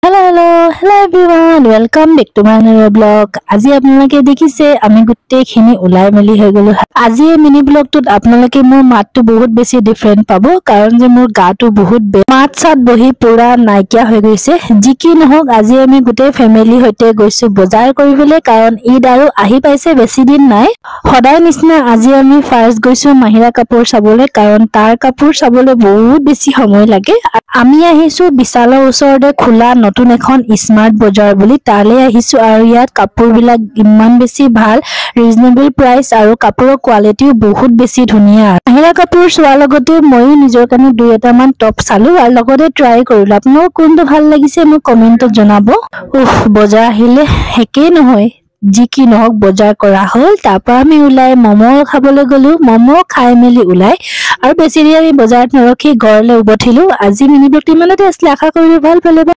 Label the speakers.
Speaker 1: Hello everyone. Welcome back to my another vlog. আজি আপোনালোকে দেখিছে আমি গুটেখিনি উলাই মেলি হৈ গলো। আজি এই মিনি ব্লগটোত আপোনালোকে মোৰ মাতটো বহুত বেছি ডিফাৰেন্ট পাব কাৰণ যে মোৰ গাটো বহুত মাত সাত বহি পুৰা নাইকিয়া হৈ গৈছে। যি কি নহওক আজি আমি গুটে ফ্যামিলি হৈতে গৈছো বজাৰ কৰিবলৈ কাৰণ ঈদ আৰু আহি পাইছে বেছি দিন নাই। সদায় নিচিনা আজি আমি ফাৰ্স্ট গৈছো মাহিৰা কাপোৰ চাবলৈ কাৰণ তাৰ কাপোৰ চাবলৈ বহুত বেছি সময় লাগে। আমি আহিছো বিশালৰ ওচৰতে খোলা নতুন এখন স্মাৰ্ট বজাৰ বুলি তালে আহিছো আৰু ইয়াত কাপোৰ বিলাক ইমান বেছি ভাল ৰিজনেবল প্ৰাইস আৰু কাপোৰৰ কোৱালিটিও বহুত বেছি ধুনিয়া। মাহিৰা কাপোৰ চোৱাৰ লগতে মইও নিজৰ কাৰণে দুই এটা মান টপ চালো আৰু লগতে ট্ৰাই কৰিলো। আপোনাক কোনটো ভাল লাগিছে মোক কমেন্টত জনাব। বজাৰ আহিলে হেকেই নহয়। যি কি নহওক বজাৰ কৰা হল তাৰপৰা আমি উলাই মমো খাবলৈ গলো। মমো খাই মেলি উলাই আৰু বেছি দেৰি আমি বজাৰত নৰখি ঘৰলৈ উভতিলো। আজি মিনি ব্লগটো ইমানতে আছিলে। আশা কৰিলো ভাল পালে।